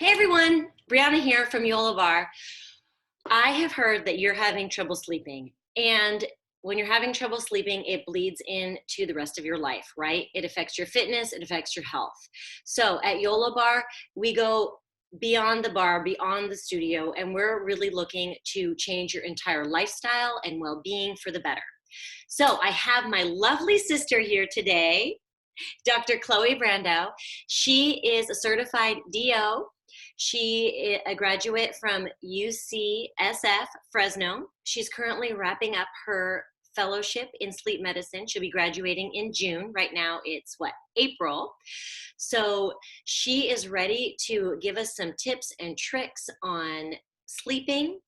Hey everyone, Brianna here from Yolo Barre. I have heard that you're having trouble sleeping, and when you're having trouble sleeping, it bleeds into the rest of your life, right? It affects your fitness, it affects your health. So at Yolo Barre, we go beyond the bar, beyond the studio, and we're really looking to change your entire lifestyle and well-being for the better. So I have my lovely sister here today, Dr. Chloe Brandow. She is a certified DO. She is a graduate from UCSF Fresno. She's currently wrapping up her fellowship in sleep medicine. She'll be graduating in June. Right now it's April. So she is ready to give us some tips and tricks on sleeping.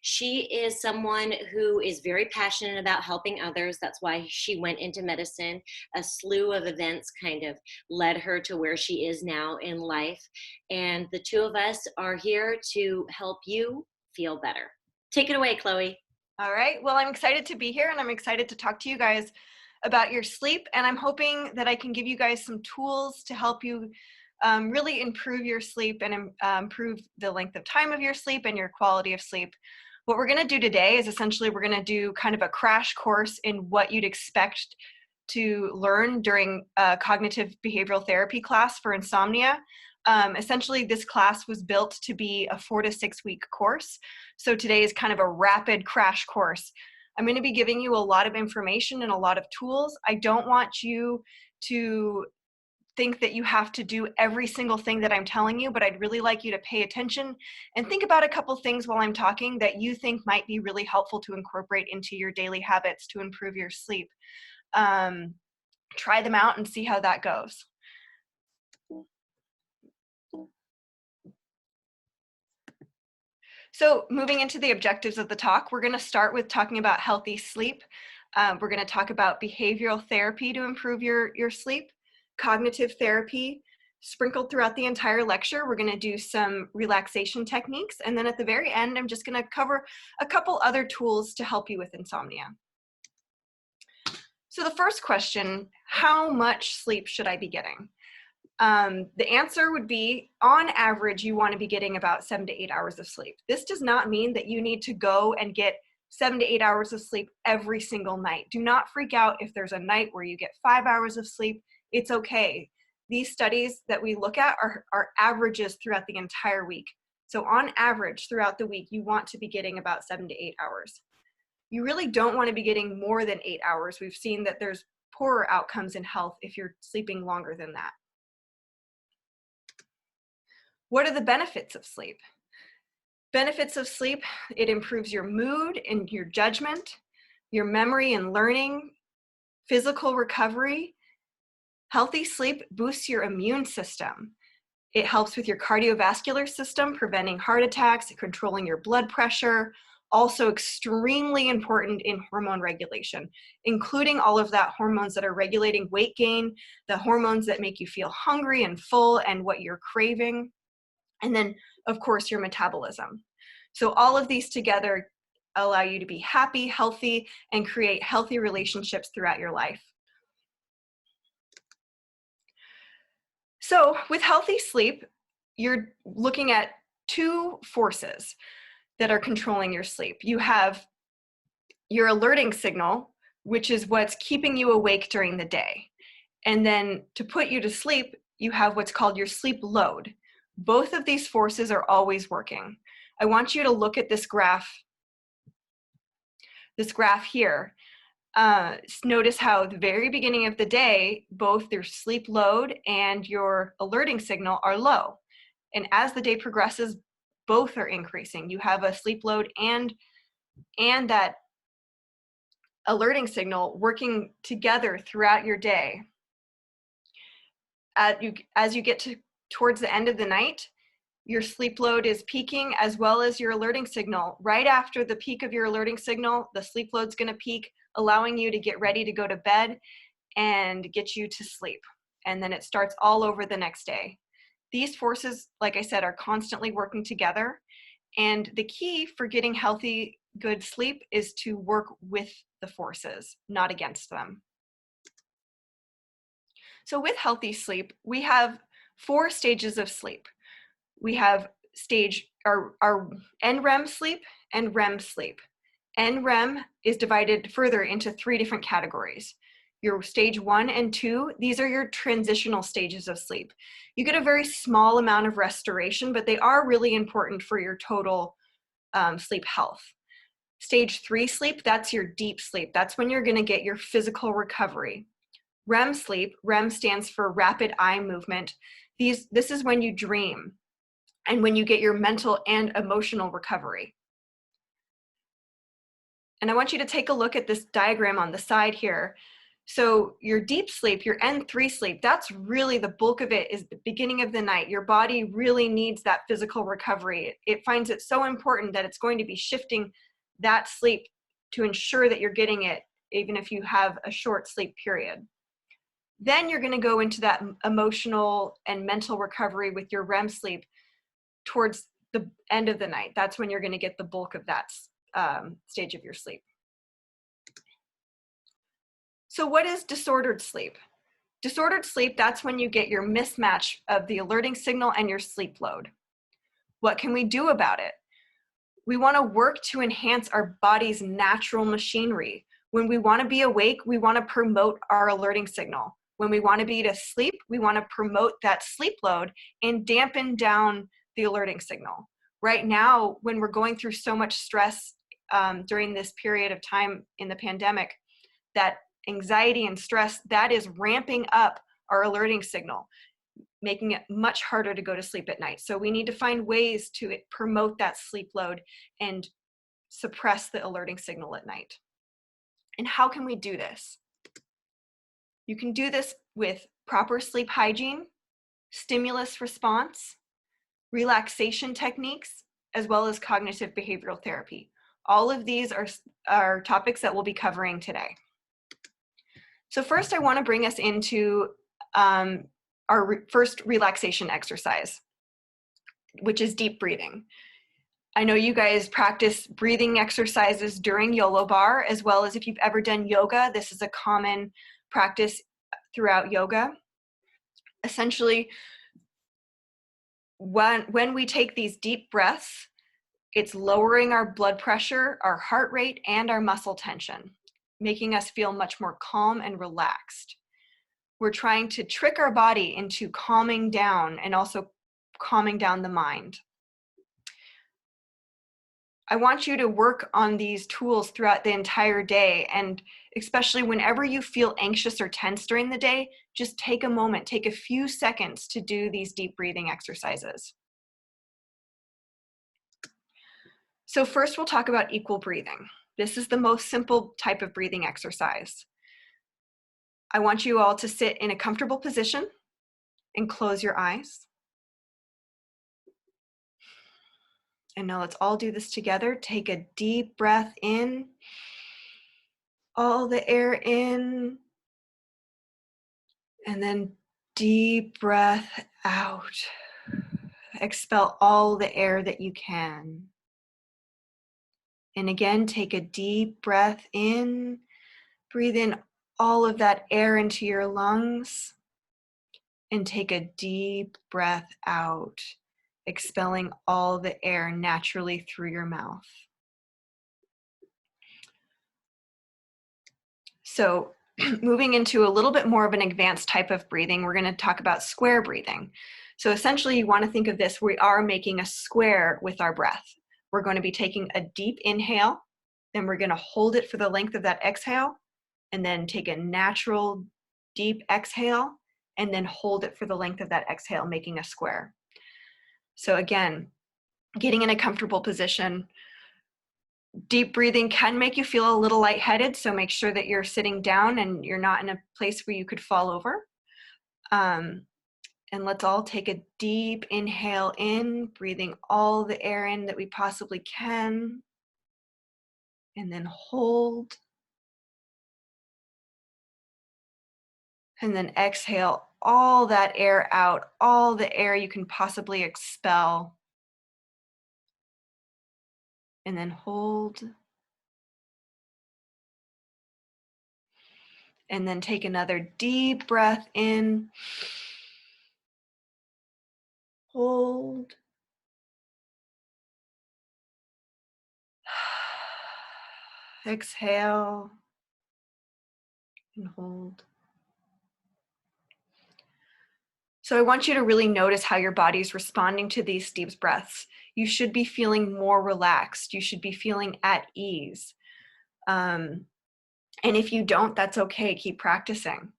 She is someone who is very passionate about helping others. That's why she went into medicine. A slew of events kind of led her to where she is now in life. And the two of us are here to help you feel better. Take it away, Chloe. All right. Well, I'm excited to be here, and I'm excited to talk to you guys about your sleep. And I'm hoping that I can give you guys some tools to help you really improve your sleep and improve the length of time of your sleep and your quality of sleep. What we're going to do today is essentially we're going to do kind of a crash course in what you'd expect to learn during a cognitive behavioral therapy class for insomnia. Essentially, this class was built to be a 4 to 6 week course. So today is kind of a rapid crash course. I'm going to be giving you a lot of information and a lot of tools. I don't want you to think that you have to do every single thing that I'm telling you, but I'd really like you to pay attention and think about a couple things while I'm talking that you think might be really helpful to incorporate into your daily habits to improve your sleep. Try them out and see how that goes. So moving into the objectives of the talk, we're going to start with talking about healthy sleep. We're going to talk about behavioral therapy to improve your sleep, cognitive therapy. Sprinkled throughout the entire lecture, we're going to do some relaxation techniques. And then at the very end, I'm just going to cover a couple other tools to help you with insomnia. So the first question, how much sleep should I be getting? The answer would be, on average, you want to be getting about 7 to 8 hours of sleep. This does not mean that you need to go and get 7 to 8 hours of sleep every single night. Do not freak out if there's a night where you get 5 hours of sleep. It's okay. These studies that we look at are averages throughout the entire week. So on average, throughout the week, you want to be getting about 7 to 8 hours. You really don't want to be getting more than 8 hours. We've seen that there's poorer outcomes in health if you're sleeping longer than that. What are the benefits of sleep? Benefits of sleep, it improves your mood and your judgment, your memory and learning, physical recovery. Healthy sleep boosts your immune system. It helps with your cardiovascular system, preventing heart attacks, controlling your blood pressure. Also extremely important in hormone regulation, including all of that hormones that are regulating weight gain, the hormones that make you feel hungry and full and what you're craving. And then, of course, your metabolism. So all of these together allow you to be happy, healthy, and create healthy relationships throughout your life. So with healthy sleep, you're looking at two forces that are controlling your sleep. You have your alerting signal, which is what's keeping you awake during the day. And then to put you to sleep, you have what's called your sleep load. Both of these forces are always working. I want you to look at this graph here. Notice how at the very beginning of the day, both your sleep load and your alerting signal are low. And as the day progresses, both are increasing. You have a sleep load and that alerting signal working together throughout your day. As you get towards the end of the night, your sleep load is peaking as well as your alerting signal. Right after the peak of your alerting signal, the sleep load's going to peak, allowing you to get ready to go to bed and get you to sleep. And then it starts all over the next day. These forces, like I said, are constantly working together. And the key for getting healthy, good sleep is to work with the forces, not against them. So with healthy sleep, we have 4 stages of sleep. we have our NREM sleep and REM sleep. NREM is divided further into 3 different categories. Your stage 1 and 2, these are your transitional stages of sleep. You get a very small amount of restoration, but they are really important for your total sleep health. Stage 3 sleep, that's your deep sleep. That's when you're going to get your physical recovery. REM sleep, REM stands for rapid eye movement. This is when you dream and when you get your mental and emotional recovery. And I want you to take a look at this diagram on the side here. So your deep sleep, your N3 sleep, that's really the bulk of it, is the beginning of the night. Your body really needs that physical recovery. It finds it so important that it's going to be shifting that sleep to ensure that you're getting it, even if you have a short sleep period. Then you're going to go into that emotional and mental recovery with your REM sleep towards the end of the night. That's when you're going to get the bulk of that stage of your sleep. So what is disordered sleep? Disordered sleep, that's when you get your mismatch of the alerting signal and your sleep load. What can we do about it? We want to work to enhance our body's natural machinery. When we want to be awake, we want to promote our alerting signal. When we want to be to sleep, we want to promote that sleep load and dampen down the alerting signal. Right now, when we're going through so much stress during this period of time in the pandemic, that anxiety and stress, that is ramping up our alerting signal, making it much harder to go to sleep at night. So we need to find ways to promote that sleep load and suppress the alerting signal at night. And how can we do this? You can do this with proper sleep hygiene, stimulus response, relaxation techniques, as well as cognitive behavioral therapy. All of these are topics that we'll be covering today. So first, I want to bring us into our first relaxation exercise, which is deep breathing. I know you guys practice breathing exercises during Yolo Barre, as well as if you've ever done yoga. This is a common practice throughout yoga. Essentially, when we take these deep breaths, it's lowering our blood pressure, our heart rate, and our muscle tension, making us feel much more calm and relaxed. We're trying to trick our body into calming down and also calming down the mind. I want you to work on these tools throughout the entire day, and especially whenever you feel anxious or tense during the day, just take a moment, take a few seconds to do these deep breathing exercises. So first we'll talk about equal breathing. This is the most simple type of breathing exercise. I want you all to sit in a comfortable position and close your eyes. And now let's all do this together. Take a deep breath in, all the air in, and then deep breath out. Expel all the air that you can. And again, take a deep breath in, breathe in all of that air into your lungs, and take a deep breath out, expelling all the air naturally through your mouth. So moving into a little bit more of an advanced type of breathing, we're going to talk about square breathing. So essentially you want to think of this, we are making a square with our breath. We're going to be taking a deep inhale, then we're going to hold it for the length of that exhale, and then take a natural deep exhale, and then hold it for the length of that exhale, making a square. So again, getting in a comfortable position. Deep breathing can make you feel a little lightheaded, so make sure that you're sitting down and you're not in a place where you could fall over. And let's all take a deep inhale in, breathing all the air in that we possibly can. And then hold. And then exhale all that air out, all the air you can possibly expel. And then hold. And then take another deep breath in. Hold. Exhale and hold. So I want you to really notice how your body is responding to these deep breaths. You should be feeling more relaxed. You should be feeling at ease. And if you don't, that's okay. Keep practicing.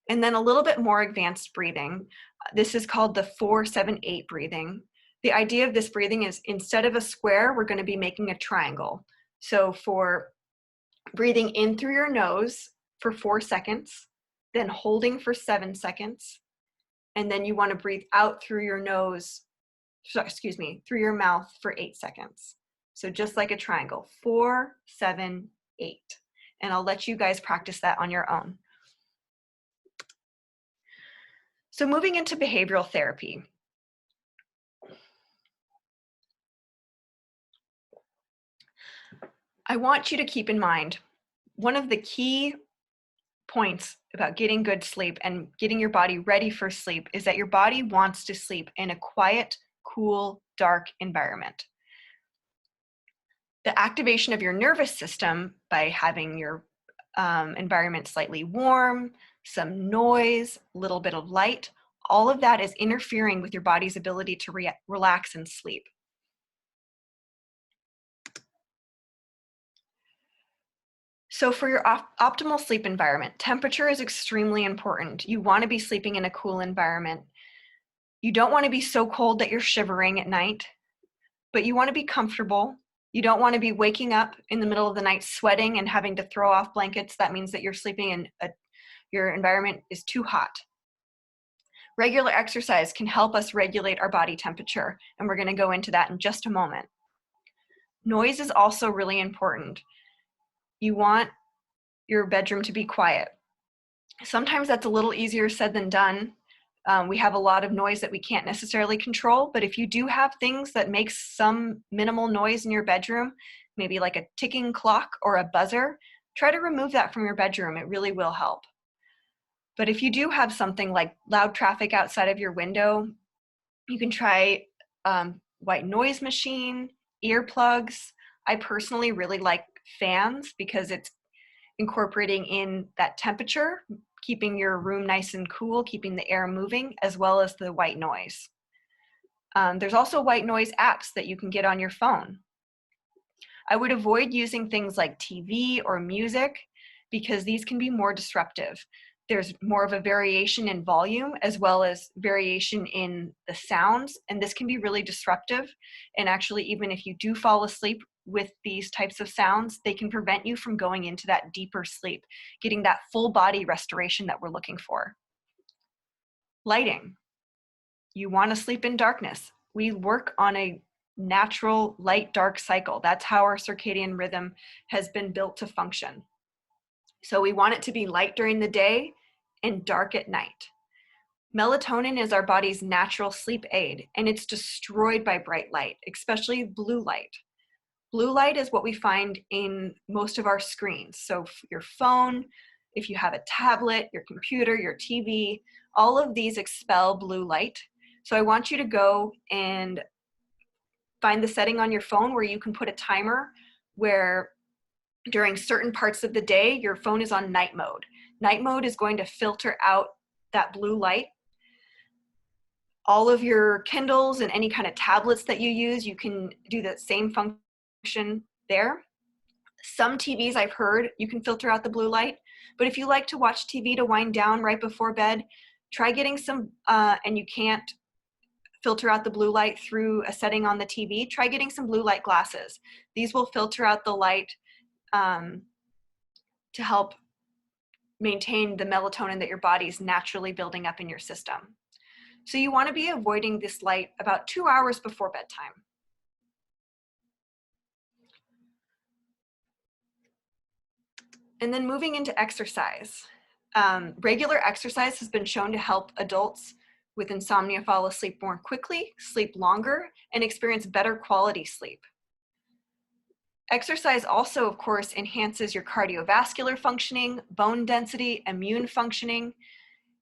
And then a little bit more advanced breathing. This is called the 4-7-8 breathing. The idea of this breathing is instead of a square, we're going to be making a triangle. So for breathing in through your nose for 4 seconds, then holding for 7 seconds, and then you want to breathe out through your nose, through your mouth for 8 seconds. So just like a triangle, 4, 7, 8. And I'll let you guys practice that on your own. So moving into behavioral therapy. I want you to keep in mind, one of the key points about getting good sleep and getting your body ready for sleep is that your body wants to sleep in a quiet, cool, dark environment. The activation of your nervous system by having your environment slightly warm, some noise, a little bit of light, all of that is interfering with your body's ability to relax and sleep. So for your optimal sleep environment, temperature is extremely important. You want to be sleeping in a cool environment. You don't want to be so cold that you're shivering at night, but you want to be comfortable. You don't want to be waking up in the middle of the night sweating and having to throw off blankets. That means that you're sleeping in your environment is too hot. Regular exercise can help us regulate our body temperature, and we're going to go into that in just a moment. Noise is also really important. You want your bedroom to be quiet. Sometimes that's a little easier said than done. We have a lot of noise that we can't necessarily control, but if you do have things that make some minimal noise in your bedroom, maybe like a ticking clock or a buzzer, try to remove that from your bedroom. It really will help. But if you do have something like loud traffic outside of your window, you can try white noise machine, earplugs. I personally really like fans because it's incorporating in that temperature, keeping your room nice and cool, keeping the air moving, as well as the white noise. There's also white noise apps that you can get on your phone. I would avoid using things like TV or music because these can be more disruptive. There's more of a variation in volume as well as variation in the sounds, and this can be really disruptive. And actually, even if you do fall asleep with these types of sounds, they can prevent you from going into that deeper sleep, getting that full body restoration that we're looking for. Lighting. You want to sleep in darkness. We work on a natural light-dark cycle. That's how our circadian rhythm has been built to function. So we want it to be light during the day and dark at night. Melatonin is our body's natural sleep aid, and it's destroyed by bright light, especially blue light. Blue light is what we find in most of our screens. So your phone, if you have a tablet, your computer, your TV, all of these expel blue light. So I want you to go and find the setting on your phone where you can put a timer where during certain parts of the day, your phone is on night mode. Night mode is going to filter out that blue light. All of your Kindles and any kind of tablets that you use, you can do the same function there. Some TVs I've heard, you can filter out the blue light, but if you like to watch TV to wind down right before bed, try getting some, and you can't filter out the blue light through a setting on the TV, try getting some blue light glasses. These will filter out the light to help maintain the melatonin that your body is naturally building up in your system. So you want to be avoiding this light about 2 hours before bedtime. And then moving into exercise. Regular exercise has been shown to help adults with insomnia fall asleep more quickly, sleep longer, and experience better quality sleep. Exercise also, of course, enhances your cardiovascular functioning, bone density, immune functioning.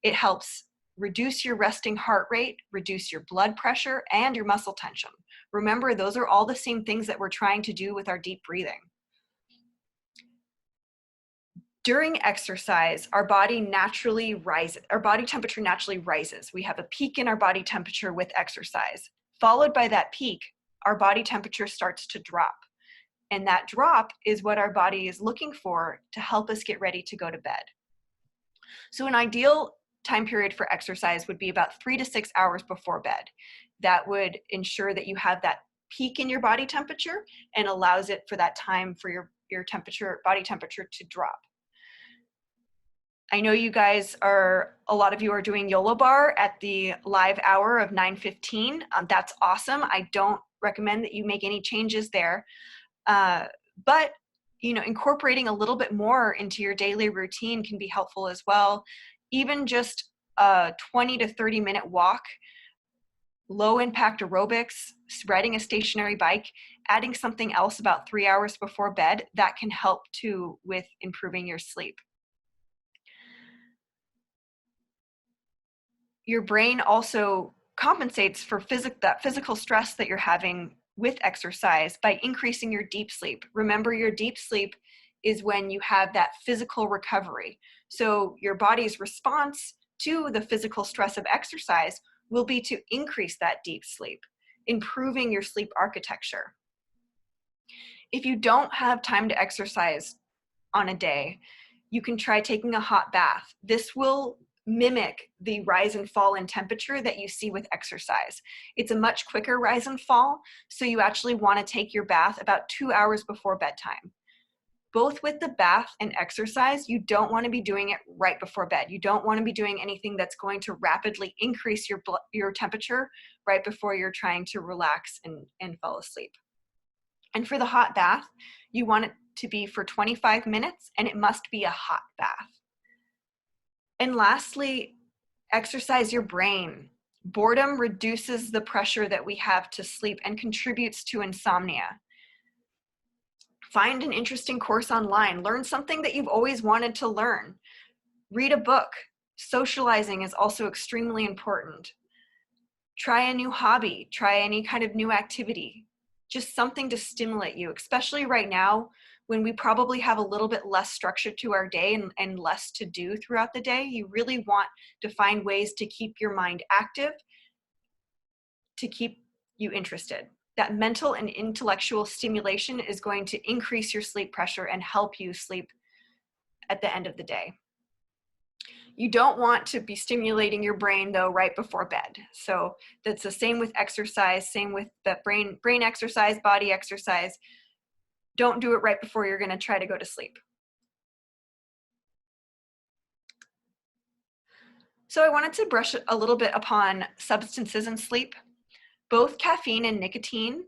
It helps reduce your resting heart rate, reduce your blood pressure, and your muscle tension. Remember, those are all the same things that we're trying to do with our deep breathing. During exercise, our body temperature naturally rises. We have a peak in our body temperature with exercise. Followed by that peak, our body temperature starts to drop. And that drop is what our body is looking for to help us get ready to go to bed. So an ideal time period for exercise would be about 3 to 6 hours before bed. That would ensure that you have that peak in your body temperature and allows it for that time for your body temperature to drop. I know you guys a lot of you are doing Yolo Barre at the live hour of 9:15. That's awesome. I don't recommend that you make any changes there. But incorporating a little bit more into your daily routine can be helpful as well. Even just a 20 to 30 minute walk, low impact aerobics, riding a stationary bike, adding something else about 3 hours before bed, that can help too with improving your sleep. Your brain also compensates for that physical stress that you're having with exercise by increasing your deep sleep. Remember, your deep sleep is when you have that physical recovery. So your body's response to the physical stress of exercise will be to increase that deep sleep, improving your sleep architecture. If you don't have time to exercise on a day, you can try taking a hot bath. This will mimic the rise and fall in temperature that you see with exercise. It's a much quicker rise and fall, so you actually want to take your bath about 2 hours before bedtime. Both with the bath and exercise, you don't want to be doing it right before bed. You don't want to be doing anything that's going to rapidly increase your temperature right before you're trying to relax and fall asleep. And for the hot bath, you want it to be for 25 minutes, and it must be a hot bath. And lastly, exercise your brain. Boredom reduces the pressure that we have to sleep and contributes to insomnia. Find an interesting course online. Learn something that you've always wanted to learn. Read a book. Socializing is also extremely important. Try a new hobby. Try any kind of new activity. Just something to stimulate you, especially right now when we probably have a little bit less structure to our day and less to do throughout the day. You really want to find ways to keep your mind active, to keep you interested. That mental and intellectual stimulation is going to increase your sleep pressure and help you sleep at the end of the day. You don't want to be stimulating your brain though right before bed. So that's the same with exercise, same with the brain exercise, body exercise. Don't do it right before you're going to try to go to sleep. So I wanted to brush a little bit upon substances in sleep. Both caffeine and nicotine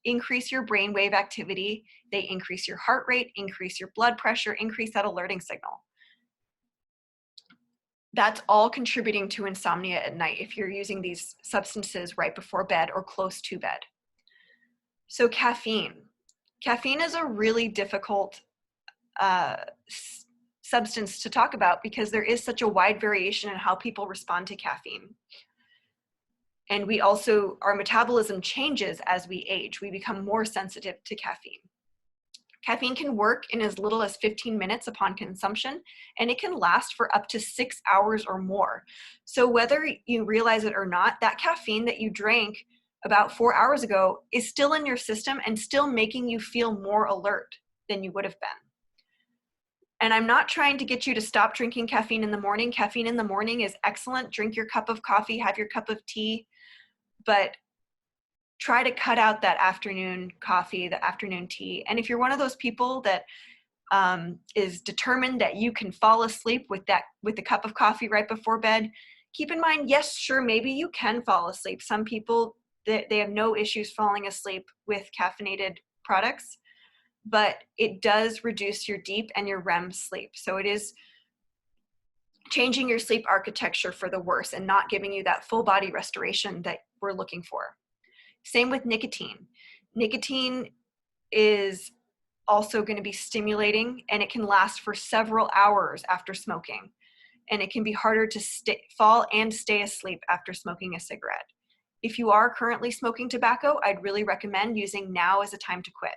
increase your brainwave activity. They increase your heart rate, increase your blood pressure, increase that alerting signal. That's all contributing to insomnia at night if you're using these substances right before bed or close to bed. So caffeine. Caffeine is a really difficult substance to talk about because there is such a wide variation in how people respond to caffeine. And our metabolism changes as we age. We become more sensitive to caffeine. Caffeine can work in as little as 15 minutes upon consumption, and it can last for up to 6 hours or more. So whether you realize it or not, that caffeine that you drank about 4 hours ago is still in your system and still making you feel more alert than you would have been. And I'm not trying to get you to stop drinking caffeine in the morning. Caffeine in the morning is excellent. Drink your cup of coffee, have your cup of tea, but try to cut out that afternoon coffee, the afternoon tea. And if you're one of those people that is determined that you can fall asleep with a cup of coffee right before bed, keep in mind, yes, sure, maybe you can fall asleep. Some people, they have no issues falling asleep with caffeinated products, but it does reduce your deep and your REM sleep. So it is changing your sleep architecture for the worse and not giving you that full body restoration that we're looking for. Same with nicotine. Nicotine is also going to be stimulating, and it can last for several hours after smoking. and it can be harder to fall and stay asleep after smoking a cigarette. If you are currently smoking tobacco, I'd really recommend using now as a time to quit.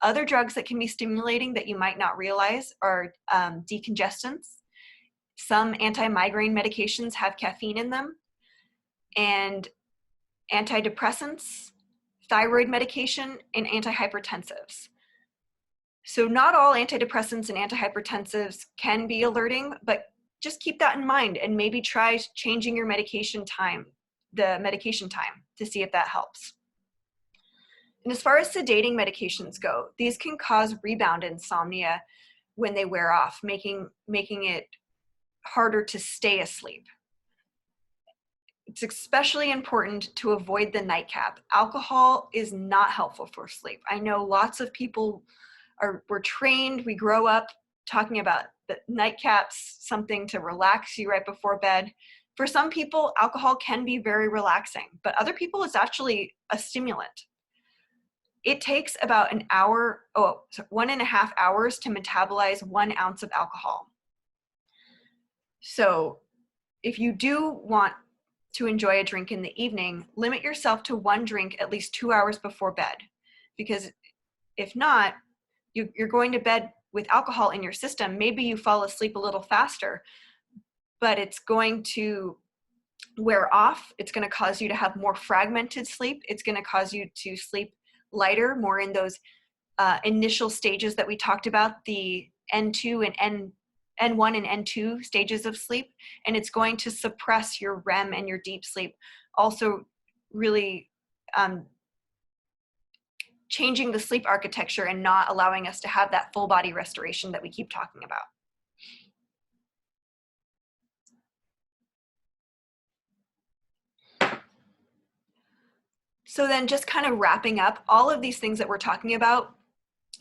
Other drugs that can be stimulating that you might not realize are decongestants. Some anti-migraine medications have caffeine in them, and antidepressants, thyroid medication, and antihypertensives. So not all antidepressants and antihypertensives can be alerting, but just keep that in mind and maybe try changing your medication time, to see if that helps. And as far as sedating medications go, these can cause rebound insomnia when they wear off, making it harder to stay asleep. It's especially important to avoid the nightcap. Alcohol is not helpful for sleep. I know lots of people we're trained, we grow up talking about the nightcaps, something to relax you right before bed. For some people, alcohol can be very relaxing, but other people, it's actually a stimulant. It takes about 1.5 hours to metabolize 1 ounce of alcohol. So if you do want to enjoy a drink in the evening, limit yourself to 1 drink at least 2 hours before bed, because if not, you're going to bed with alcohol in your system. Maybe you fall asleep a little faster, but it's going to wear off. It's going to cause you to have more fragmented sleep. It's going to cause you to sleep lighter, more in those initial stages that we talked about, the N2 and N1 and N2 stages of sleep. And it's going to suppress your REM and your deep sleep. Also really changing the sleep architecture and not allowing us to have that full body restoration that we keep talking about. So then just kind of wrapping up, all of these things that we're talking about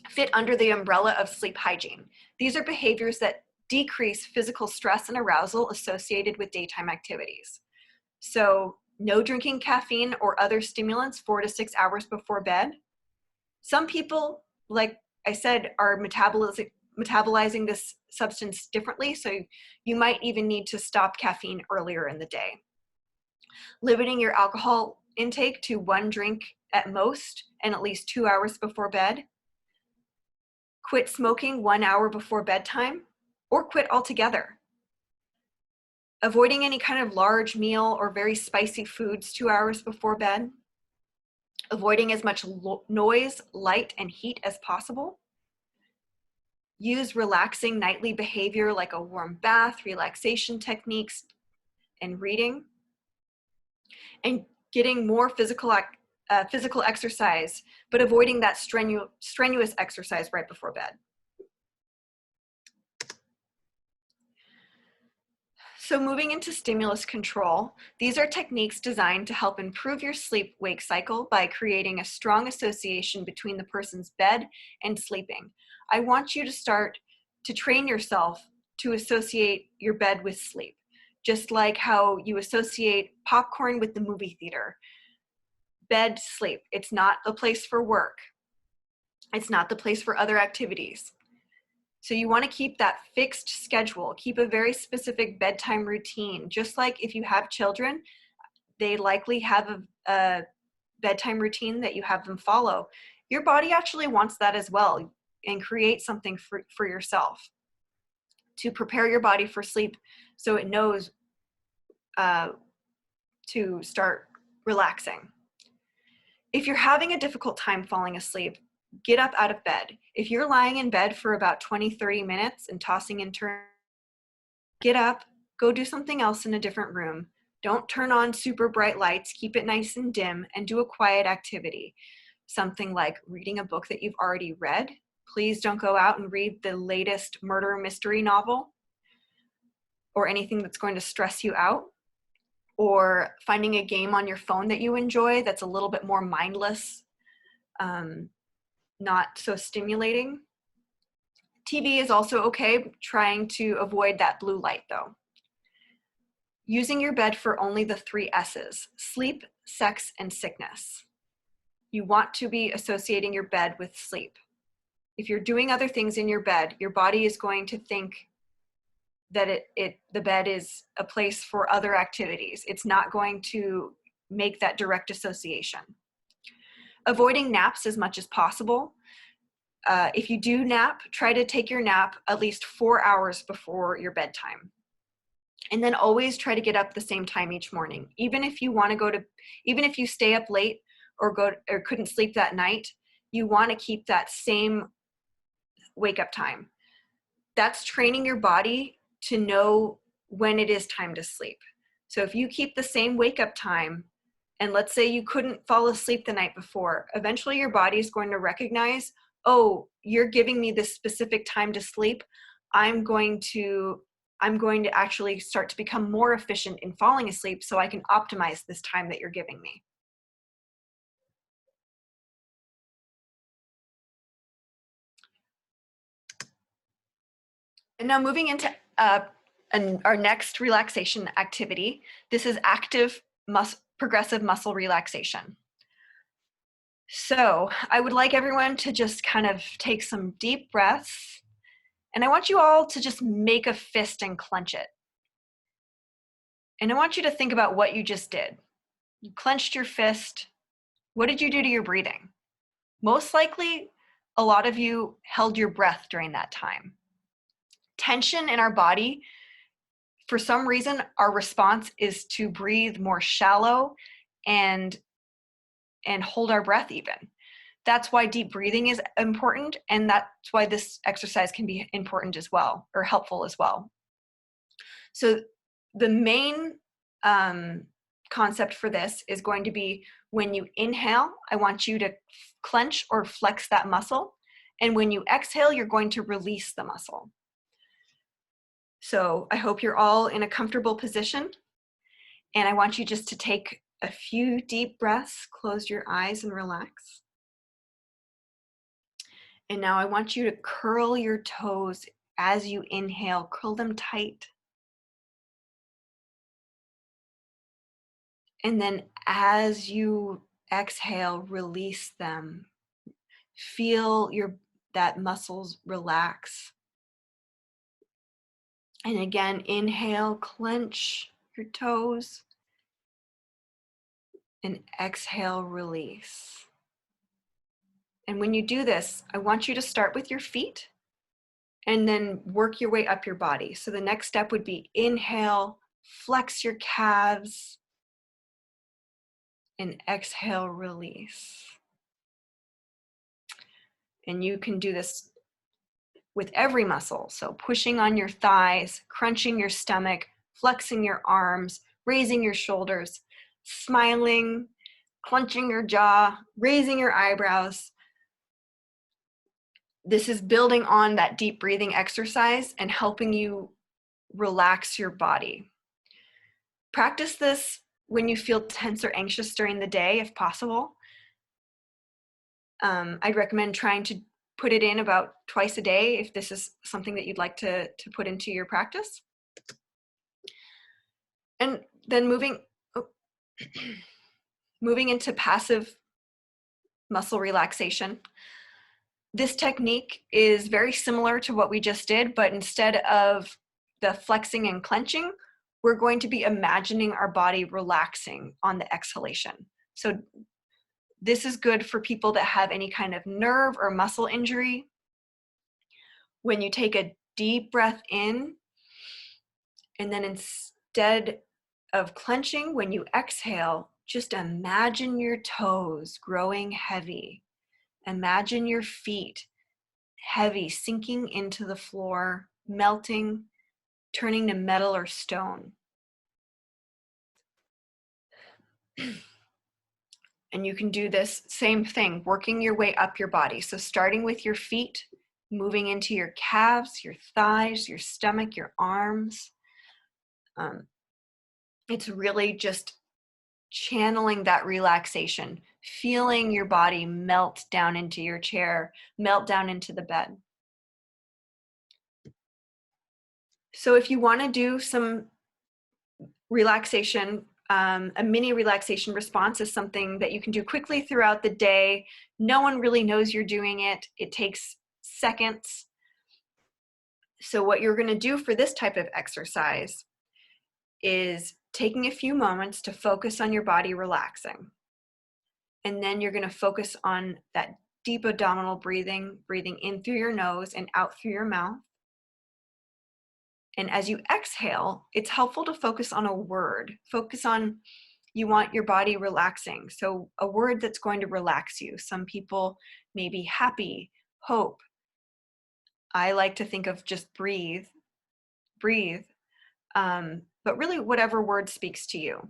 fit under the umbrella of sleep hygiene. These are behaviors that decrease physical stress and arousal associated with daytime activities. So no drinking caffeine or other stimulants 4 to 6 hours before bed. Some people, like I said, are metabolizing this substance differently, so you might even need to stop caffeine earlier in the day. Limiting your alcohol intake to 1 drink at most and at least 2 hours before bed. Quit smoking 1 hour before bedtime, or quit altogether. Avoiding any kind of large meal or very spicy foods 2 hours before bed. Avoiding as much noise, light, and heat as possible. Use relaxing nightly behavior like a warm bath, relaxation techniques, and reading. And getting more physical exercise, but avoiding that strenuous exercise right before bed. So moving into stimulus control, these are techniques designed to help improve your sleep-wake cycle by creating a strong association between the person's bed and sleeping. I want you to start to train yourself to associate your bed with sleep, just like how you associate popcorn with the movie theater. Bed, sleep. It's not the place for work. It's not the place for other activities. So you want to keep that fixed schedule, keep a very specific bedtime routine. Just like if you have children, they likely have a bedtime routine that you have them follow. Your body actually wants that as well, and create something for yourself to prepare your body for sleep so it knows to start relaxing. If you're having a difficult time falling asleep, get up out of bed. If you're lying in bed for about 20-30 minutes and tossing and turning, get up, go do something else in a different room. Don't turn on super bright lights, keep it nice and dim, and do a quiet activity. Something like reading a book that you've already read. Please don't go out and read the latest murder mystery novel or anything that's going to stress you out. Or finding a game on your phone that you enjoy that's a little bit more mindless, not so stimulating. TV is also okay, trying to avoid that blue light though. Using your bed for only the 3 S's: sleep, sex, and sickness. You want to be associating your bed with sleep. If you're doing other things in your bed, your body is going to think that the bed is a place for other activities. It's not going to make that direct association. Avoiding naps as much as possible. If you do nap, try to take your nap at least 4 hours before your bedtime. And then always try to get up the same time each morning. Even if you want to even if you stay up late or couldn't sleep that night, you want to keep that same wake up time. That's training your body to know when it is time to sleep. So if you keep the same wake up time, and let's say you couldn't fall asleep the night before, eventually your body is going to recognize, oh, you're giving me this specific time to sleep. I'm going to actually start to become more efficient in falling asleep so I can optimize this time that you're giving me. And now moving into our next relaxation activity. This is active progressive muscle relaxation. So I would like everyone to just kind of take some deep breaths. And I want you all to just make a fist and clench it. And I want you to think about what you just did. You clenched your fist. What did you do to your breathing? Most likely, a lot of you held your breath during that time. Tension in our body, for some reason, our response is to breathe more shallow and hold our breath even. That's why deep breathing is important, and that's why this exercise can be important as well, or helpful as well. So the main concept for this is going to be when you inhale, I want you to clench or flex that muscle. And when you exhale, you're going to release the muscle. So I hope you're all in a comfortable position. And I want you just to take a few deep breaths, close your eyes and relax. And now I want you to curl your toes as you inhale, curl them tight. And then as you exhale, release them. Feel that muscles relax. And again, inhale, clench your toes. And exhale, release. And when you do this, I want you to start with your feet and then work your way up your body. So the next step would be inhale, flex your calves, and exhale, release. And you can do this with every muscle. So pushing on your thighs, crunching your stomach, flexing your arms, raising your shoulders, smiling, clenching your jaw, raising your eyebrows. This is building on that deep breathing exercise and helping you relax your body. Practice this when you feel tense or anxious during the day, if possible. I'd recommend trying to put it in about twice a day if this is something that you'd like to put into your practice. And then moving into passive muscle relaxation. This technique is very similar to what we just did, but instead of the flexing and clenching, we're going to be imagining our body relaxing on the exhalation. So this is good for people that have any kind of nerve or muscle injury. When you take a deep breath in, and then instead of clenching, when you exhale, just imagine your toes growing heavy. Imagine your feet heavy, sinking into the floor, melting, turning to metal or stone. And you can do this same thing, working your way up your body. So starting with your feet, moving into your calves, your thighs, your stomach, your arms. It's really just channeling that relaxation, feeling your body melt down into your chair, melt down into the bed. So if you want to do some relaxation, a mini relaxation response is something that you can do quickly throughout the day. No one really knows you're doing it. It takes seconds. So what you're going to do for this type of exercise is taking a few moments to focus on your body relaxing. And then you're going to focus on that deep abdominal breathing, breathing in through your nose and out through your mouth. And as you exhale, it's helpful to focus on a word. Focus on, you want your body relaxing. So a word that's going to relax you. Some people may be happy, hope. I like to think of just breathe, breathe. But really whatever word speaks to you.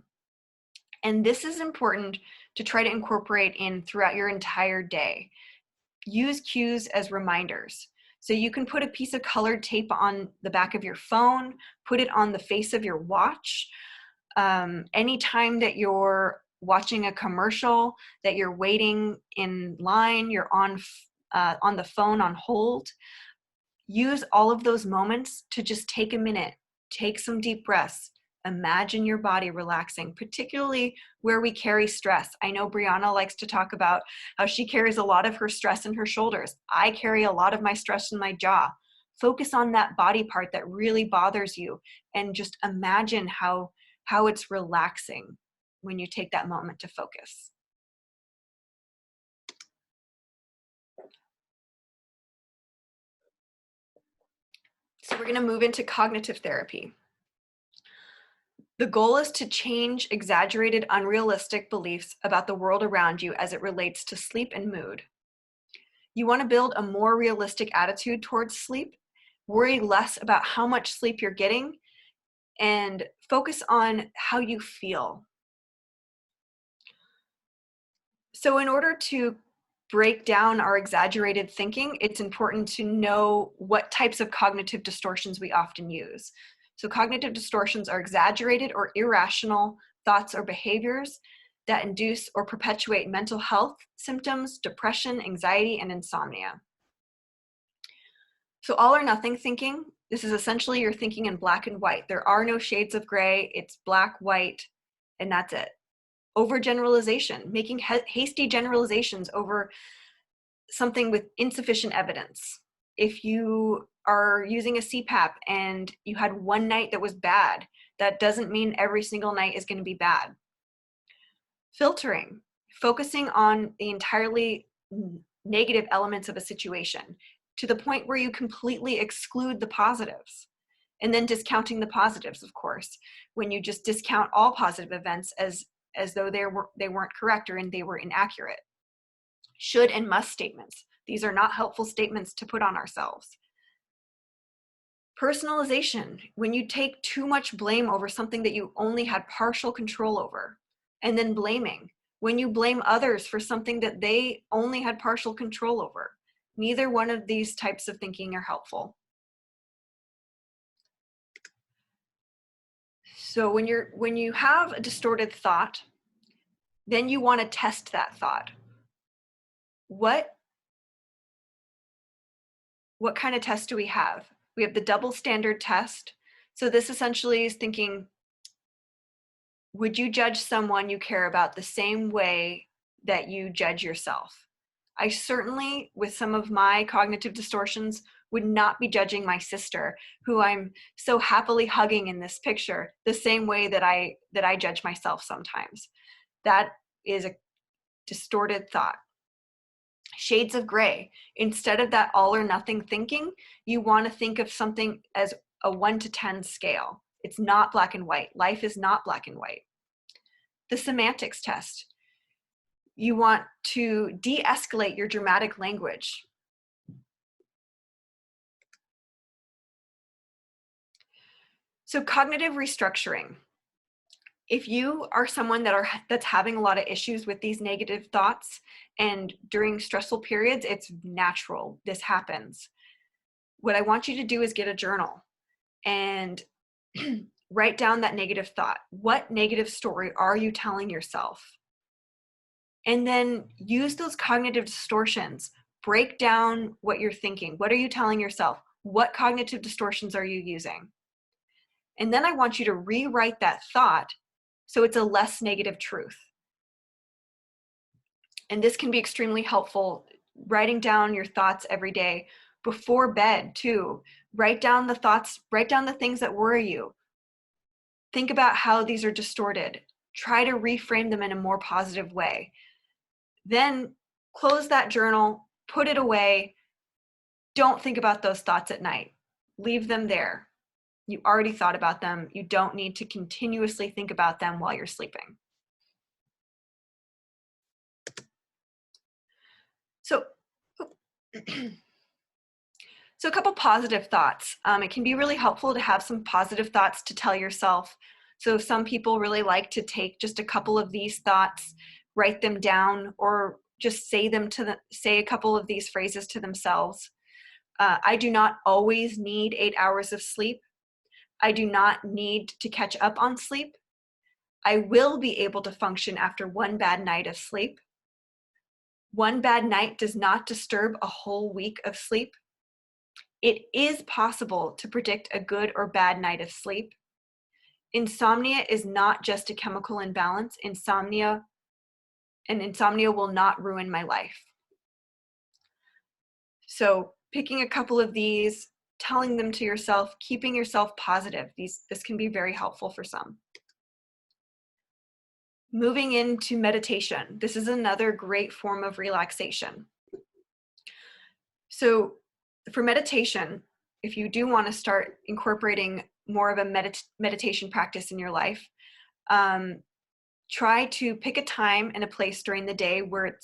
And this is important to try to incorporate in throughout your entire day. Use cues as reminders. So you can put a piece of colored tape on the back of your phone, put it on the face of your watch. Anytime that you're watching a commercial, that you're waiting in line, you're on the phone on hold, use all of those moments to just take a minute, take some deep breaths, imagine your body relaxing, particularly where we carry stress. I know Brianna likes to talk about how she carries a lot of her stress in her shoulders. I carry a lot of my stress in my jaw. Focus on that body part that really bothers you and just imagine how it's relaxing when you take that moment to focus. So we're going to move into cognitive therapy. The goal is to change exaggerated, unrealistic beliefs about the world around you as it relates to sleep and mood. You want to build a more realistic attitude towards sleep, worry less about how much sleep you're getting, and focus on how you feel. So in order to break down our exaggerated thinking, it's important to know what types of cognitive distortions we often use. So cognitive distortions are exaggerated or irrational thoughts or behaviors that induce or perpetuate mental health symptoms, depression, anxiety, and insomnia. So all or nothing thinking, this is essentially you're thinking in black and white. There are no shades of gray, it's black, white, and that's it. Overgeneralization, making hasty generalizations over something with insufficient evidence. If you are using a CPAP and you had one night that was bad, that doesn't mean every single night is going to be bad. Filtering, focusing on the entirely negative elements of a situation to the point where you completely exclude the positives, and then discounting the positives, of course, when you just discount all positive events as though they weren't correct or they were inaccurate. Should and must statements. These are not helpful statements to put on ourselves. Personalization, when you take too much blame over something that you only had partial control over. And then blaming, when you blame others for something that they only had partial control over. Neither one of these types of thinking are helpful. So when you have a distorted thought, then you want to test that thought. What kind of test do we have? We have the double standard test. So this essentially is thinking, would you judge someone you care about the same way that you judge yourself? I certainly, with some of my cognitive distortions, would not be judging my sister, who I'm so happily hugging in this picture, the same way that I judge myself sometimes. That is a distorted thought. Shades of gray. Instead of that all or nothing thinking, you want to think of something as a 1 to 10 scale. It's not black and white. Life is not black and white. The semantics test. You want to de-escalate your dramatic language. So cognitive restructuring. If you are someone that's having a lot of issues with these negative thoughts, and during stressful periods, it's natural, this happens. What I want you to do is get a journal and write down that negative thought. What negative story are you telling yourself? And then use those cognitive distortions. Break down what you're thinking. What are you telling yourself? What cognitive distortions are you using? And then I want you to rewrite that thought so it's a less negative truth. And this can be extremely helpful, writing down your thoughts every day before bed too. Write down the thoughts, write down the things that worry you. Think about how these are distorted. Try to reframe them in a more positive way. Then close that journal, put it away. Don't think about those thoughts at night. Leave them there. You already thought about them. You don't need to continuously think about them while you're sleeping. So, so a couple positive thoughts. It can be really helpful to have some positive thoughts to tell yourself. So some people really like to take just a couple of these thoughts, write them down, or just say a couple of these phrases to themselves. I do not always need 8 hours of sleep. I do not need to catch up on sleep. I will be able to function after one bad night of sleep. One bad night does not disturb a whole week of sleep. It is possible to predict a good or bad night of sleep. Insomnia is not just a chemical imbalance. Insomnia will not ruin my life. So picking a couple of these, telling them to yourself, keeping yourself positive. This can be very helpful for some. Moving into meditation. This is another great form of relaxation. So for meditation, if you do want to start incorporating more of a meditation practice in your life, try to pick a time and a place during the day where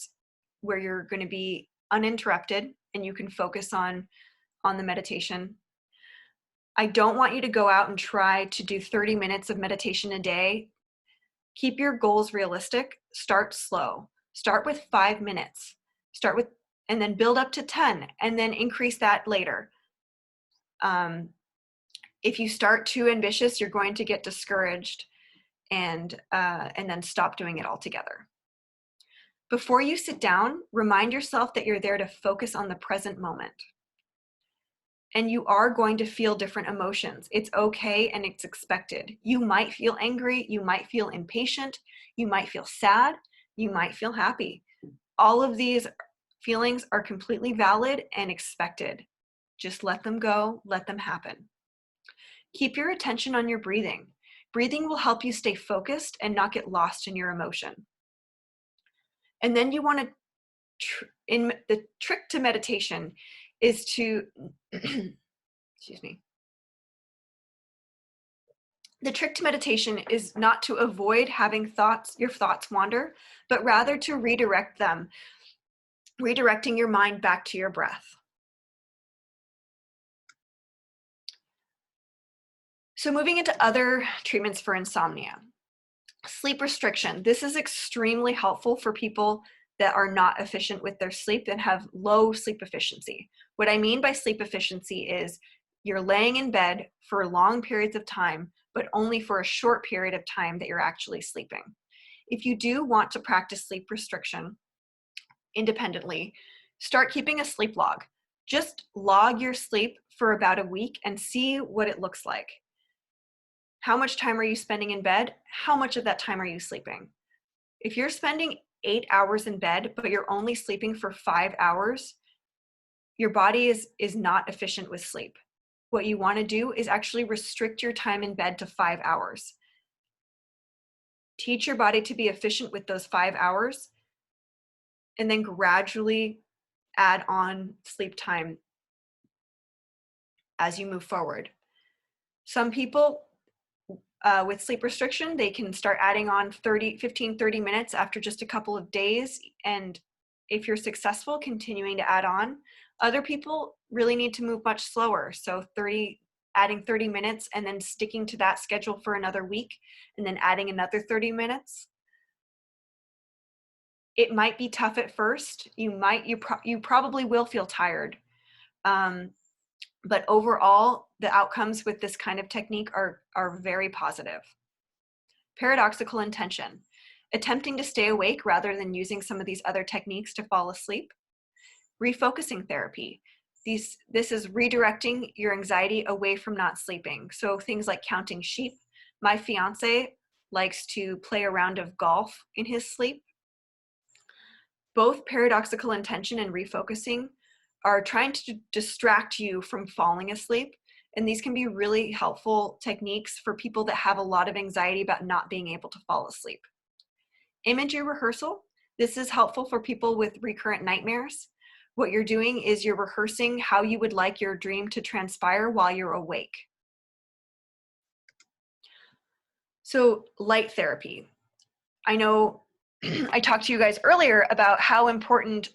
you're going to be uninterrupted and you can focus on the meditation. I don't want you to go out and try to do 30 minutes of meditation a day. Keep your goals realistic. Start slow. Start with 5 minutes. And then build up to 10 and then increase that later. If you start too ambitious, you're going to get discouraged and then stop doing it altogether. Before you sit down, remind yourself that you're there to focus on the present moment. And you are going to feel different emotions. It's okay and it's expected. You might feel angry, you might feel impatient, you might feel sad, you might feel happy. All of these feelings are completely valid and expected. Just let them go, let them happen. Keep your attention on your breathing. Breathing will help you stay focused and not get lost in your emotion. And then you want to, the trick to meditation is to, excuse me. The trick to meditation is not to avoid having your thoughts wander, but rather to redirect them, redirecting your mind back to your breath. So moving into other treatments for insomnia. Sleep restriction. This is extremely helpful for people that are not efficient with their sleep and have low sleep efficiency. What I mean by sleep efficiency is you're laying in bed for long periods of time, but only for a short period of time that you're actually sleeping. If you do want to practice sleep restriction independently, start keeping a sleep log. Just log your sleep for about a week and see what it looks like. How much time are you spending in bed? How much of that time are you sleeping? If you're spending 8 hours in bed, but you're only sleeping for 5 hours, your body is not efficient with sleep. What you want to do is actually restrict your time in bed to 5 hours. Teach your body to be efficient with those 5 hours, and then gradually add on sleep time as you move forward. Some people with sleep restriction, they can start adding on 15, 30 minutes after just a couple of days. And if you're successful, continuing to add on. Other people really need to move much slower. So adding 30 minutes and then sticking to that schedule for another week and then adding another 30 minutes. It might be tough at first. You probably will feel tired. But overall, the outcomes with this kind of technique are very positive. Paradoxical intention. Attempting to stay awake rather than using some of these other techniques to fall asleep. Refocusing therapy. This is redirecting your anxiety away from not sleeping. So things like counting sheep. My fiance likes to play a round of golf in his sleep. Both paradoxical intention and refocusing are trying to distract you from falling asleep. And these can be really helpful techniques for people that have a lot of anxiety about not being able to fall asleep. Imagery rehearsal. This is helpful for people with recurrent nightmares. What you're doing is you're rehearsing how you would like your dream to transpire while you're awake. So light therapy. I know I talked to you guys earlier about how important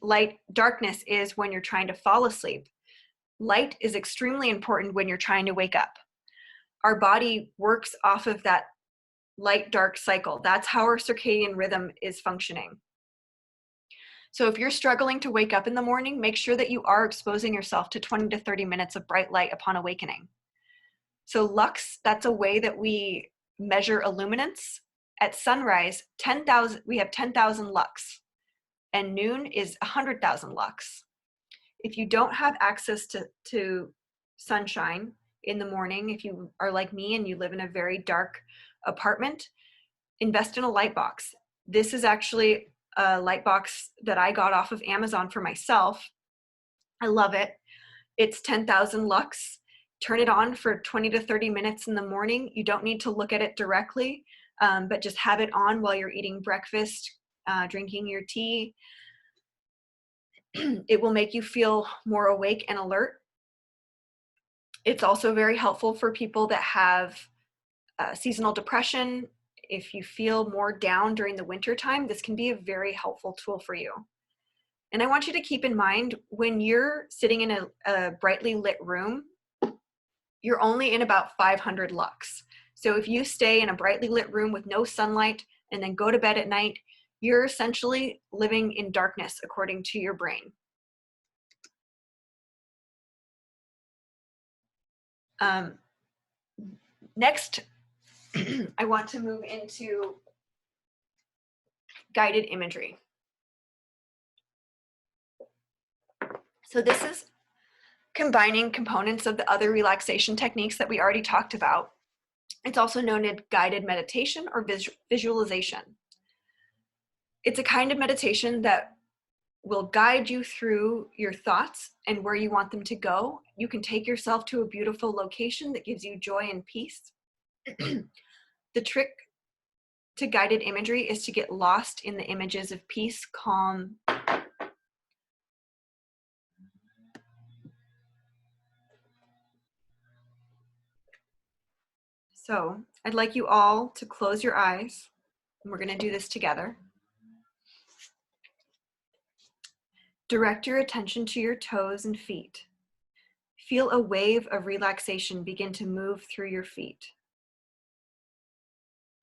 darkness is when you're trying to fall asleep. Light is extremely important when you're trying to wake up. Our body works off of that light-dark cycle. That's how our circadian rhythm is functioning. So if you're struggling to wake up in the morning, make sure that you are exposing yourself to 20 to 30 minutes of bright light upon awakening. So lux, that's a way that we measure illuminance. At sunrise, we have 10,000 lux, and noon is 100,000 lux. If you don't have access to sunshine in the morning, if you are like me and you live in a very dark apartment, invest in a light box. This is actually a light box that I got off of Amazon for myself. I love it. It's 10,000 lux. Turn it on for 20 to 30 minutes in the morning. You don't need to look at it directly, but just have it on while you're eating breakfast, drinking your tea. It will make you feel more awake and alert. It's also very helpful for people that have seasonal depression. If you feel more down during the winter time, this can be a very helpful tool for you. And I want you to keep in mind, when you're sitting in a brightly lit room, you're only in about 500 lux. So if you stay in a brightly lit room with no sunlight and then go to bed at night, you're essentially living in darkness according to your brain. Next, I want to move into guided imagery. So this is combining components of the other relaxation techniques that we already talked about. It's also known as guided meditation or visualization. It's a kind of meditation that will guide you through your thoughts and where you want them to go. You can take yourself to a beautiful location that gives you joy and peace. The trick to guided imagery is to get lost in the images of peace, calm, so I'd like you all to close your eyes, and we're going to do this together. Direct your attention to your toes and feet. Feel a wave of relaxation begin to move through your feet.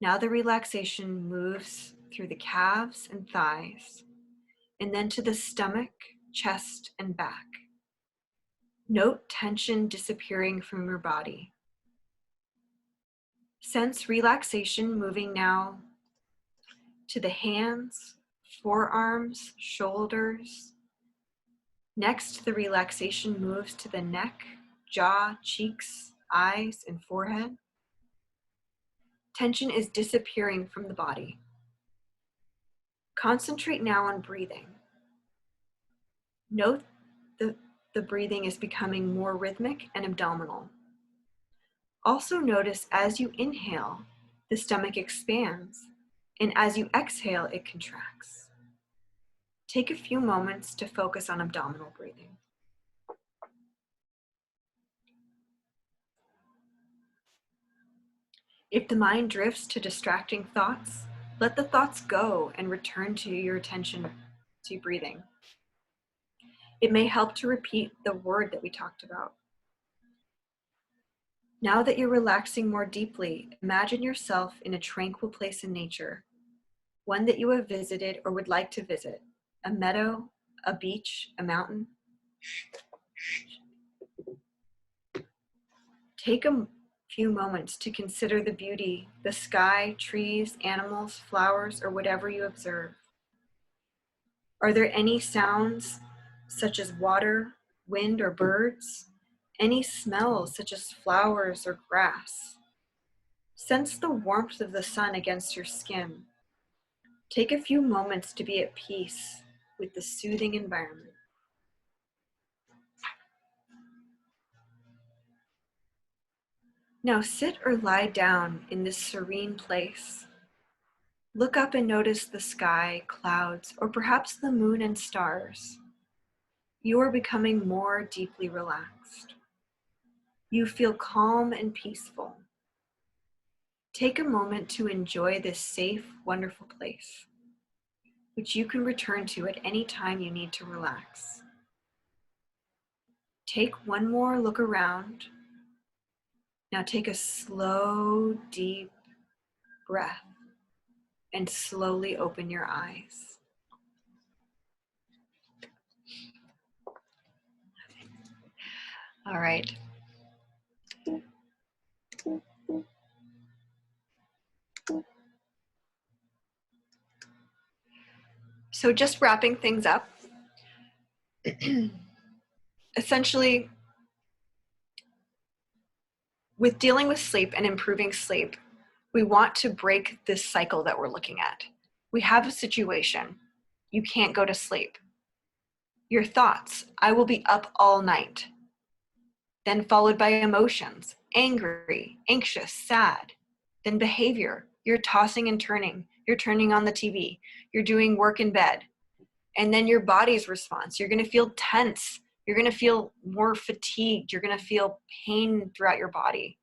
Now the relaxation moves through the calves and thighs, and then to the stomach, chest, and back. Note tension disappearing from your body. Sense relaxation moving now to the hands, forearms, shoulders. Next, the relaxation moves to the neck, jaw, cheeks, eyes, and forehead. Tension is disappearing from the body. Concentrate now on breathing. Note the breathing is becoming more rhythmic and abdominal. Also notice as you inhale, the stomach expands, and as you exhale, it contracts. Take a few moments to focus on abdominal breathing. If the mind drifts to distracting thoughts, let the thoughts go and return to your attention to breathing. It may help to repeat the word that we talked about. Now that you're relaxing more deeply, imagine yourself in a tranquil place in nature, one that you have visited or would like to visit, a meadow, a beach, a mountain. Take a few moments to consider the beauty, the sky, trees, animals, flowers, or whatever you observe. Are there any sounds such as water, wind, or birds? Any smells such as flowers or grass? Sense the warmth of the sun against your skin. Take a few moments to be at peace with the soothing environment. Now sit or lie down in this serene place. Look up and notice the sky, clouds, or perhaps the moon and stars. You are becoming more deeply relaxed. You feel calm and peaceful. Take a moment to enjoy this safe, wonderful place, which you can return to at any time you need to relax. Take one more look around. Now take a slow, deep breath and slowly open your eyes. All right. So just wrapping things up, essentially, with dealing with sleep and improving sleep, we want to break this cycle that we're looking at. We have a situation. You can't go to sleep. Your thoughts, I will be up all night. Then followed by emotions, angry, anxious, sad. Then behavior, you're tossing and turning. You're turning on the TV. You're doing work in bed. And then your body's response, you're going to feel tense. You're going to feel more fatigued. You're going to feel pain throughout your body.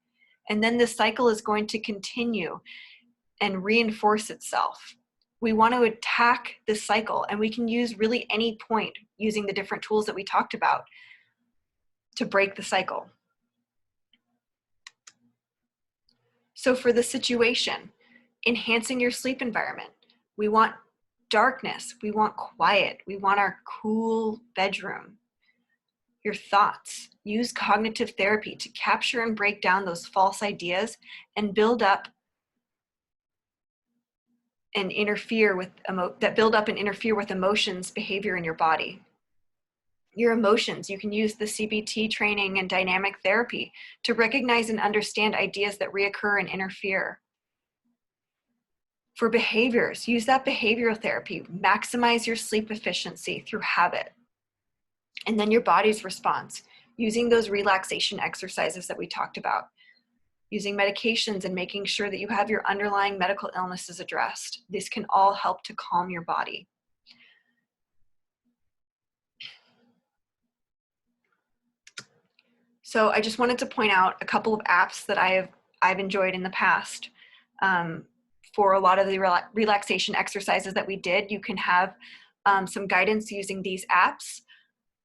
And then this cycle is going to continue and reinforce itself. We want to attack this cycle, and we can use really any point using the different tools that we talked about to break the cycle. So for the situation, enhancing your sleep environment, we want darkness, we want quiet, we want our cool bedroom. Your thoughts, use cognitive therapy to capture and break down those false ideas and build up and interfere with emotions, behavior in your body. Your emotions, you can use the CBT training and dynamic therapy to recognize and understand ideas that reoccur and interfere. For behaviors, use that behavioral therapy. Maximize your sleep efficiency through habit. And then your body's response, using those relaxation exercises that we talked about, using medications and making sure that you have your underlying medical illnesses addressed. This can all help to calm your body. So I just wanted to point out a couple of apps that I've enjoyed in the past. For a lot of the relaxation exercises that we did, you can have some guidance using these apps,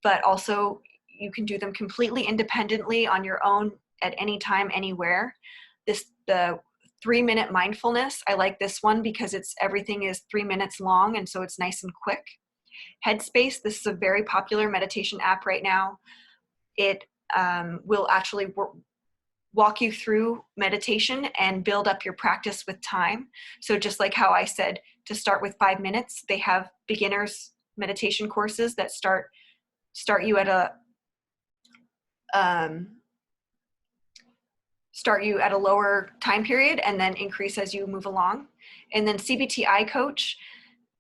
but also you can do them completely independently on your own at any time, anywhere. The 3-minute mindfulness, I like this one because everything is 3 minutes long, and so it's nice and quick. Headspace, this is a very popular meditation app right now. It will actually walk you through meditation and build up your practice with time. So just like how I said to start with 5 minutes, they have beginners meditation courses that start you at a lower time period and then increase as you move along. And then CBTI Coach,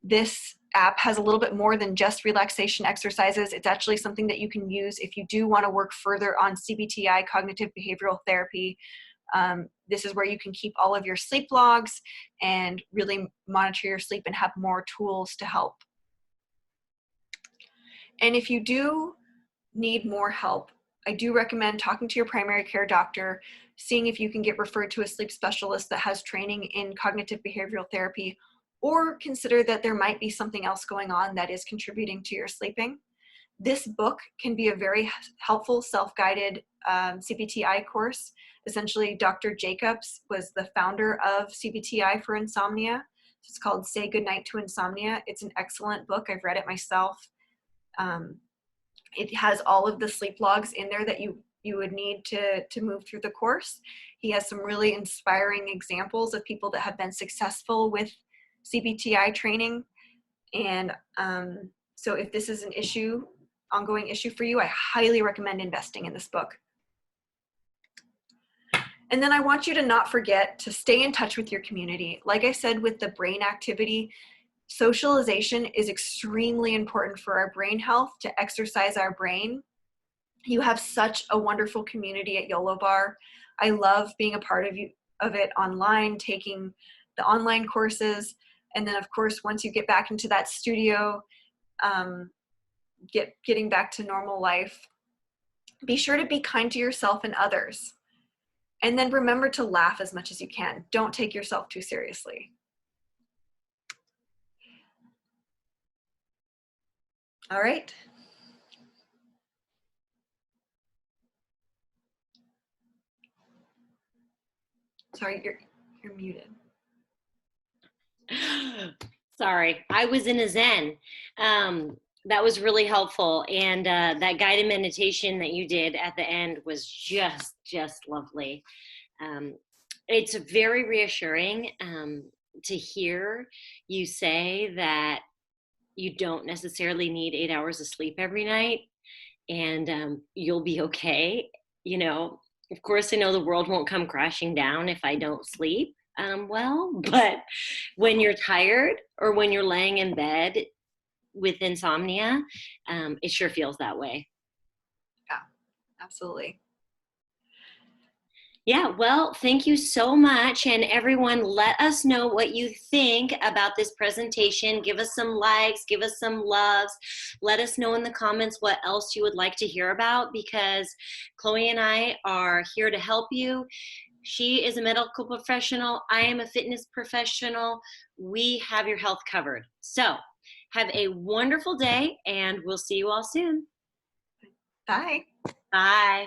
this app has a little bit more than just relaxation exercises. It's actually something that you can use if you do want to work further on CBTI, cognitive behavioral therapy. This is where you can keep all of your sleep logs and really monitor your sleep and have more tools to help. And if you do need more help, I do recommend talking to your primary care doctor, seeing if you can get referred to a sleep specialist that has training in cognitive behavioral therapy, or consider that there might be something else going on that is contributing to your sleeping. This book can be a very helpful self-guided CBTI course. Essentially, Dr. Jacobs was the founder of CBTI for insomnia. It's called Say Goodnight to Insomnia. It's an excellent book. I've read it myself. It has all of the sleep logs in there that you would need to move through the course. He has some really inspiring examples of people that have been successful with CBTI training. And so if this is an ongoing issue for you, I highly recommend investing in this book. And then I want you to not forget to stay in touch with your community. Like I said, with the brain activity, socialization is extremely important for our brain health, to exercise our brain. You have such a wonderful community at Yolo Barre. I love being a part of it online, taking the online courses. And then of course, once you get back into that studio, getting back to normal life, be sure to be kind to yourself and others. And then remember to laugh as much as you can. Don't take yourself too seriously. All right. Sorry, you're muted. Sorry, I was in a Zen. That was really helpful. And that guided meditation that you did at the end was just lovely. It's very reassuring to hear you say that you don't necessarily need 8 hours of sleep every night, and you'll be okay. You know, of course, I know the world won't come crashing down if I don't sleep well, but when you're tired or when you're laying in bed with insomnia, it sure feels that way. Yeah, absolutely. Yeah, well, thank you so much. And everyone, let us know what you think about this presentation. Give us some likes, give us some loves. Let us know in the comments what else you would like to hear about, because Chloe and I are here to help you. She is a medical professional. I am a fitness professional. We have your health covered. So have a wonderful day, and we'll see you all soon. Bye. Bye.